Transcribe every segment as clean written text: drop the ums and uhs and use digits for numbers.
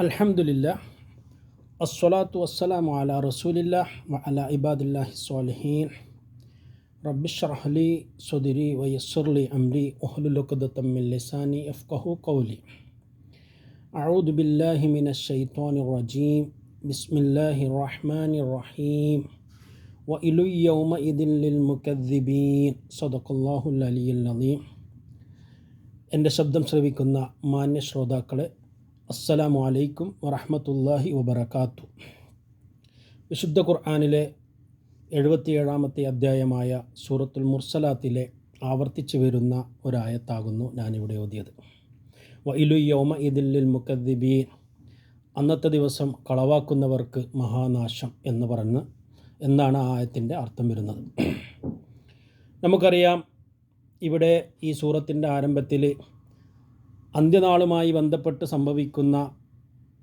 അൽഹംദുലില്ലാ അസ്സലാത്തു വസ്സലാമു അലാ റസൂലില്ലാ വഅലാ ഇബാദില്ലാഹി സ്വാലിഹീൻ റബ്ബിശ്റഹ് ലി സ്വദ്രി വയസ്സിർ ലി അംരി വഹ്ലുൽ ഉഖ്ദതം മിൻ ലിസാനി യഫ്ഖഹു ഖൗലി അഊദു ബില്ലാഹി മിനശ് ശൈത്വാനിർ റജീം ബിസ്മില്ലാഹിർ റഹ്മാനിർ റഹീം വഇലു യൗമഇദിൻ ലിൽ മുകദ്ദിബീൻ സദഖല്ലാഹുൽ അലിയ്യുൽ അലീം. എൻ്റെ ശബ്ദം ശ്രവിക്കുന്ന മാന്യ ശ്രോതാക്കളെ, അസ്സലാമു അലൈക്കും വറഹ്മത്തുള്ളാഹി വബറകാത്തു. വിശുദ്ധ ഖുർആനിലെ 77-ാമത്തെ അധ്യായമായ സൂറത്തുൽ മുർസലാത്തിലെ ആവർത്തിച്ചു വരുന്ന ഒരായത്താകുന്നു ഞാനിവിടെ ഓതിയത്. വഇലു യൗമഇദിൻ ലിൽ മുകദ്ദിബീൻ, അന്നത്തെ ദിവസം കളവാക്കുന്നവർക്ക് മഹാനാശം എന്നാണ് ആ ആയത്തിൻ്റെ അർത്ഥം വരുന്നത്. നമുക്കറിയാം, ഇവിടെ ഈ സൂറത്തിൻ്റെ ആരംഭത്തിൽ അന്ത്യനാളുമായി ബന്ധപ്പെട്ട് സംഭവിക്കുന്ന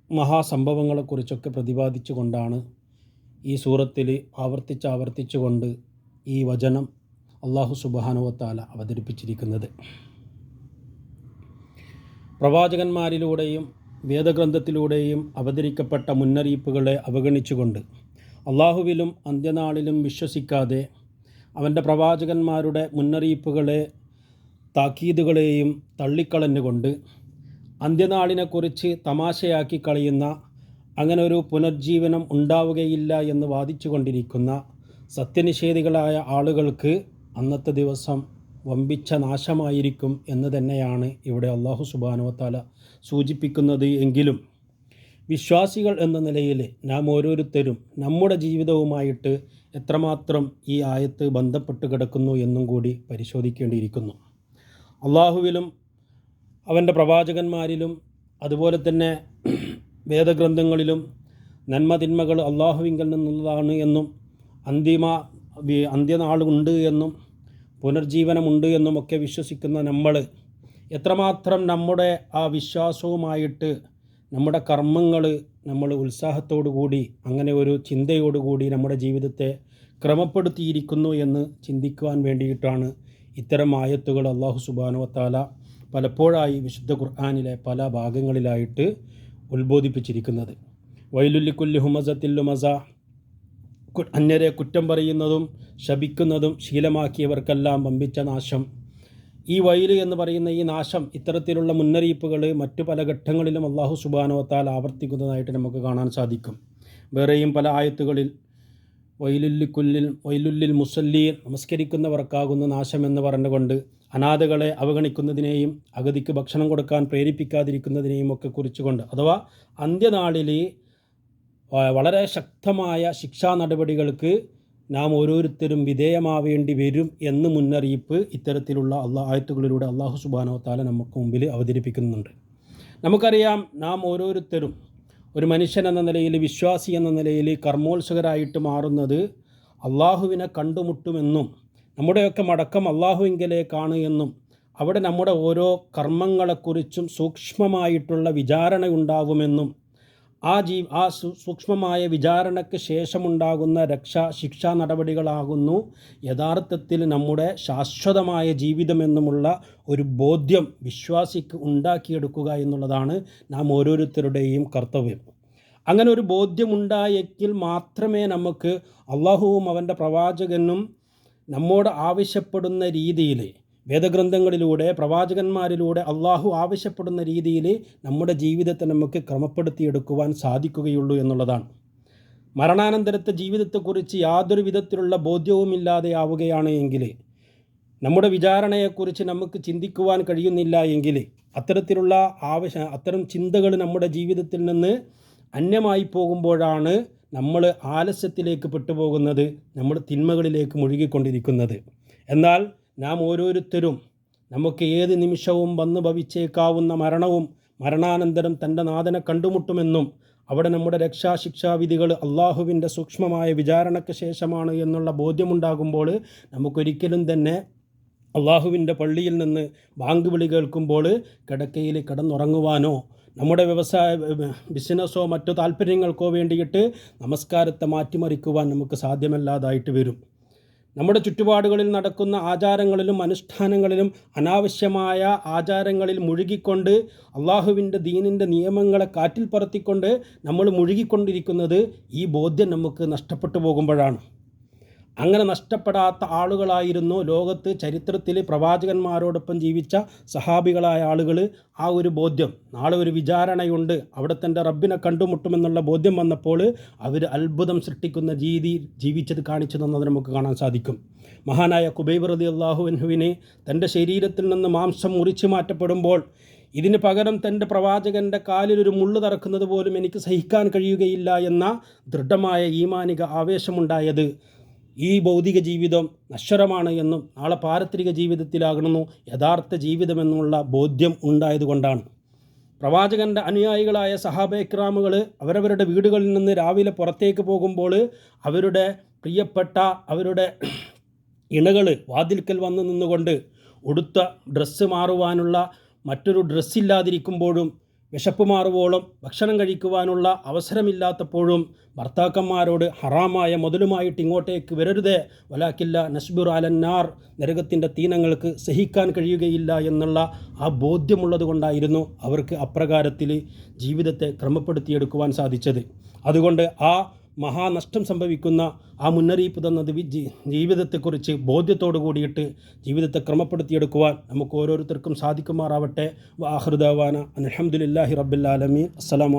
മഹാസംഭവങ്ങളെക്കുറിച്ചൊക്കെ പ്രതിപാദിച്ചു കൊണ്ടാണ് ഈ സൂറത്തിൽ ആവർത്തിച്ചുകൊണ്ട് ഈ വചനം അല്ലാഹു സുബ്ഹാനഹു വ തആല അവതരിപ്പിച്ചിരിക്കുന്നത്. പ്രവാചകന്മാരിലൂടെയും വേദഗ്രന്ഥത്തിലൂടെയും അവതരിക്കപ്പെട്ട മുന്നറിയിപ്പുകളെ അവഗണിച്ചുകൊണ്ട് അള്ളാഹുവിലും അന്ത്യനാളിലും വിശ്വസിക്കാതെ അവൻ്റെ പ്രവാചകന്മാരുടെ മുന്നറിയിപ്പുകളെ താക്കീതുകളെയും തള്ളിക്കളഞ്ഞുകൊണ്ട് അന്ത്യനാളിനെക്കുറിച്ച് തമാശയാക്കി കളയുന്ന, അങ്ങനെ ഒരു പുനർജീവനം ഉണ്ടാവുകയില്ല എന്ന് വാദിച്ചു കൊണ്ടിരിക്കുന്ന സത്യനിഷേധികളായ ആളുകൾക്ക് അന്നത്തെ ദിവസം വമ്പിച്ച നാശമായിരിക്കും എന്ന് തന്നെയാണ് ഇവിടെ അല്ലാഹു സുബ്ഹാനഹു വ തആല സൂചിപ്പിക്കുന്നത്. എങ്കിലും വിശ്വാസികൾ എന്ന നിലയിൽ നാം ഓരോരുത്തരും നമ്മുടെ ജീവിതവുമായിട്ട് എത്രമാത്രം ഈ ആയത്ത് ബന്ധപ്പെട്ട് കിടക്കുന്നു എന്നും കൂടി പരിശോധിക്കേണ്ടിയിരിക്കുന്നു. അള്ളാഹുവിലും അവൻ്റെ പ്രവാചകന്മാരിലും അതുപോലെ തന്നെ വേദഗ്രന്ഥങ്ങളിലും നന്മതിന്മകൾ അള്ളാഹുവിങ്കൽ നിന്നുള്ളതാണ് എന്നും അന്ത്യനാളുണ്ട് എന്നും പുനർജീവനമുണ്ട് എന്നും ഒക്കെ വിശ്വസിക്കുന്ന നമ്മൾ എത്രമാത്രം നമ്മുടെ ആ വിശ്വാസവുമായിട്ട് നമ്മുടെ കർമ്മങ്ങൾ നമ്മൾ ഉത്സാഹത്തോടു കൂടി, അങ്ങനെ ഒരു ചിന്തയോടുകൂടി നമ്മുടെ ജീവിതത്തെ ക്രമപ്പെടുത്തിയിരിക്കുന്നു എന്ന് ചിന്തിക്കുവാൻ വേണ്ടിയിട്ടാണ് ഇത്തരം ആയത്തുകൾ അല്ലാഹു സുബ്ഹാനഹു വ തആല പലപ്പോഴായി വിശുദ്ധ ഖുർആനിലെ പല ഭാഗങ്ങളിലായിട്ട് ഉത്ബോധിപ്പിച്ചിരിക്കുന്നത്. വൈലുൽ ലിക്കുല്ലി ഹുമസത്തിൽ ലുമസ, അന്യരെ കുറ്റം പറയുന്നതും ശപിക്കുന്നതും ശീലമാക്കിയവർക്കെല്ലാം വമ്പിച്ച നാശം. ഈ വൈല് എന്ന് പറയുന്ന ഈ നാശം, ഇത്തരത്തിലുള്ള മുന്നറിയിപ്പുകൾ മറ്റു പല ഘട്ടങ്ങളിലും അല്ലാഹു സുബ്ഹാനഹു വ തആല ആവർത്തിക്കുന്നതായിട്ട് നമുക്ക് കാണാൻ സാധിക്കും. വേറെയും പല ആയത്തുകളിൽ വൈലുല്ലിൽ മുസല്ലീൻ, നമസ്കരിക്കുന്നവർക്കാകുന്ന നാശം എന്ന് പറഞ്ഞുകൊണ്ട് അനാഥകളെ അവഗണിക്കുന്നതിനെയും അഗതിക്ക് ഭക്ഷണം കൊടുക്കാൻ പ്രേരിപ്പിക്കാതിരിക്കുന്നതിനെയും ഒക്കെ കുറിച്ചുകൊണ്ട്, അഥവാ അന്ത്യനാളിൽ വളരെ ശക്തമായ ശിക്ഷാ നടപടികൾക്ക് നാം ഓരോരുത്തരും വിധേയമാവേണ്ടി വരും എന്ന് മുന്നറിയിപ്പ് ഇത്തരത്തിലുള്ള ആയത്തുകളിലൂടെ അല്ലാഹു സുബ്ഹാനഹു വ തആല നമുക്ക് മുമ്പിൽ അവതരിപ്പിക്കുന്നുണ്ട്. നമുക്കറിയാം, നാം ഓരോരുത്തരും ഒരു മനുഷ്യൻ എന്ന നിലയിൽ, വിശ്വാസി എന്ന നിലയിൽ കർമ്മോത്സുകരായിട്ട് മാറുന്നത് അള്ളാഹുവിനെ കണ്ടുമുട്ടുമെന്നും നമ്മുടെയൊക്കെ മടക്കം അള്ളാഹുവിങ്കലേക്കാണ് എന്നും അവിടെ നമ്മുടെ ഓരോ കർമ്മങ്ങളെക്കുറിച്ചും സൂക്ഷ്മമായിട്ടുള്ള വിചാരണ ഉണ്ടാകുമെന്നും ആ സൂക്ഷ്മമായ വിചാരണയ്ക്ക് ശേഷമുണ്ടാകുന്ന ശിക്ഷാ നടപടികളാകുന്നു യഥാർത്ഥത്തിൽ നമ്മുടെ ശാശ്വതമായ ജീവിതമെന്നുമുള്ള ഒരു ബോധ്യം വിശ്വാസിക്ക് ഉണ്ടാക്കിയെടുക്കുക എന്നുള്ളതാണ് നാം ഓരോരുത്തരുടെയും കർത്തവ്യം. അങ്ങനെ ഒരു ബോധ്യമുണ്ടായെങ്കിൽ മാത്രമേ നമുക്ക് അള്ളാഹുവും അവൻ്റെ പ്രവാചകനും നമ്മോട് ആവശ്യപ്പെടുന്ന രീതിയിൽ, വേദഗ്രന്ഥങ്ങളിലൂടെ പ്രവാചകന്മാരിലൂടെ അള്ളാഹു ആവശ്യപ്പെടുന്ന രീതിയിൽ നമ്മുടെ ജീവിതത്തെ നമുക്ക് ക്രമപ്പെടുത്തിയെടുക്കുവാൻ സാധിക്കുകയുള്ളൂ എന്നുള്ളതാണ്. മരണാനന്തരത്തെ ജീവിതത്തെക്കുറിച്ച് യാതൊരു വിധത്തിലുള്ള ബോധ്യവുമില്ലാതെ ആവുകയാണ് എങ്കിൽ, നമ്മുടെ വിചാരണയെക്കുറിച്ച് നമുക്ക് ചിന്തിക്കുവാൻ കഴിയുന്നില്ല എങ്കിൽ, അത്തരം ചിന്തകൾ നമ്മുടെ ജീവിതത്തിൽ നിന്ന് അന്യമായി പോകുമ്പോഴാണ് നമ്മൾ ആലസ്യത്തിലേക്ക് പെട്ടുപോകുന്നത്, നമ്മൾ തിന്മകളിലേക്ക് മുഴുകിക്കൊണ്ടിരിക്കുന്നത്. എന്നാൽ നാം ഓരോരുത്തരും നമുക്ക് ഏത് നിമിഷവും വന്നു ഭവിച്ചേക്കാവുന്ന മരണവും മരണാനന്തരം തൻ്റെ നാഥനെ കണ്ടുമുട്ടുമെന്നും അവിടെ നമ്മുടെ രക്ഷാശിക്ഷാവിധികൾ അള്ളാഹുവിൻ്റെ സൂക്ഷ്മമായ വിചാരണയ്ക്ക് ശേഷമാണ് എന്നുള്ള ബോധ്യമുണ്ടാകുമ്പോൾ നമുക്കൊരിക്കലും തന്നെ അള്ളാഹുവിൻ്റെ പള്ളിയിൽ നിന്ന് ബാങ്ക് വിളി കേൾക്കുമ്പോൾ കിടക്കയിൽ കിടന്നുറങ്ങുവാനോ നമ്മുടെ ബിസിനസ്സോ മറ്റു താല്പര്യങ്ങൾക്കോ വേണ്ടിയിട്ട് നമസ്കാരത്തെ മാറ്റിമറിക്കുവാൻ നമുക്ക് സാധ്യമല്ലാതായിട്ട് വരും. നമ്മുടെ ചുറ്റുപാടുകളിൽ നടക്കുന്ന ആചാരങ്ങളിലും അനുഷ്ഠാനങ്ങളിലും അനാവശ്യമായ ആചാരങ്ങളിൽ മുഴുകിക്കൊണ്ട് അള്ളാഹുവിൻ്റെ ദീനിൻ്റെ നിയമങ്ങളെ കാറ്റിൽ പറത്തിക്കൊണ്ട് നമ്മൾ മുഴുകിക്കൊണ്ടിരിക്കുന്നത് ഈ ബോധ്യം നമുക്ക് നഷ്ടപ്പെട്ടു പോകുമ്പോഴാണ്. അങ്ങനെ നഷ്ടപ്പെടാത്ത ആളുകളായിരുന്നു ലോകത്ത് ചരിത്രത്തിൽ പ്രവാചകന്മാരോടൊപ്പം ജീവിച്ച സഹാബികളായ ആളുകൾ. ആ ഒരു ബോധ്യം, നാളെ ഒരു വിചാരണയുണ്ട്, അവിടെ തൻ്റെ റബ്ബിനെ കണ്ടുമുട്ടുമെന്നുള്ള ബോധ്യം വന്നപ്പോൾ അവർ അത്ഭുതം സൃഷ്ടിക്കുന്ന രീതി ജീവിച്ചത് കാണിച്ചു തന്നത് നമുക്ക് കാണാൻ സാധിക്കും. മഹാനായ ഖുബൈബ് റളിയല്ലാഹു അൻഹുവിന് തൻ്റെ ശരീരത്തിൽ നിന്ന് മാംസം മുറിച്ചു മാറ്റപ്പെടുമ്പോൾ ഇതിന് പകരം തൻ്റെ പ്രവാചകൻ്റെ കാലിലൊരു മുള്ളു തറക്കുന്നത് പോലും എനിക്ക് സഹിക്കാൻ കഴിയുകയില്ല എന്ന ദൃഢമായ ഈമാനിക ആവേശമുണ്ടായത് ഈ ഭൗതിക ജീവിതം നശ്വരമാണ് എന്നും നാളെ പാരത്രിക ജീവിതത്തിലാകണമെന്നു യഥാർത്ഥ ജീവിതമെന്നുള്ള ബോധ്യം ഉണ്ടായതുകൊണ്ടാണ്. പ്രവാചകൻ്റെ അനുയായികളായ സഹാബ ഇക്രാമുകൾ അവരവരുടെ വീടുകളിൽ നിന്ന് രാവിലെ പുറത്തേക്ക് പോകുമ്പോൾ അവരുടെ പ്രിയപ്പെട്ട അവരുടെ ഇണകൾ വാതിൽക്കൽ വന്നു നിന്നുകൊണ്ട് ഉടുത്ത ഡ്രസ്സ് മാറുവാനുള്ള മറ്റൊരു ഡ്രസ്സില്ലാതിരിക്കുമ്പോഴും വിശപ്പ് മാറുവോളം ഭക്ഷണം കഴിക്കുവാനുള്ള അവസരമില്ലാത്തപ്പോഴും ഭർത്താക്കന്മാരോട് ഹറാമായ മുതലുമായിട്ട് ഇങ്ങോട്ടേക്ക് വരരുതേ, വലാക്കില്ല നസ്ബിർ അലന്നാർ, നരകത്തിൻ്റെ തീനങ്ങൾക്ക് സഹിക്കാൻ കഴിയുകയില്ല എന്നുള്ള ആ ബോധ്യമുള്ളത് കൊണ്ടായിരുന്നു അവർക്ക് അപ്രകാരത്തിൽ ജീവിതത്തെ ക്രമപ്പെടുത്തിയെടുക്കുവാൻ സാധിച്ചത്. അതുകൊണ്ട് ആ മഹാനഷ്ടം സംഭവിക്കുന്ന ആ മുന്നറിയിപ്പ് തന്നത് ജീവിതത്തെക്കുറിച്ച് ബോധ്യത്തോടു കൂടിയിട്ട് ജീവിതത്തെ ക്രമപ്പെടുത്തിയെടുക്കുവാൻ നമുക്ക് ഓരോരുത്തർക്കും സാധിക്കുമാറാവട്ടെ. വ ആഖിറു ദഅവാന അൽഹംദുലില്ലാഹി റബ്ബിൽ ആലമീൻ. അസ്സലാമു അലൈക്കും.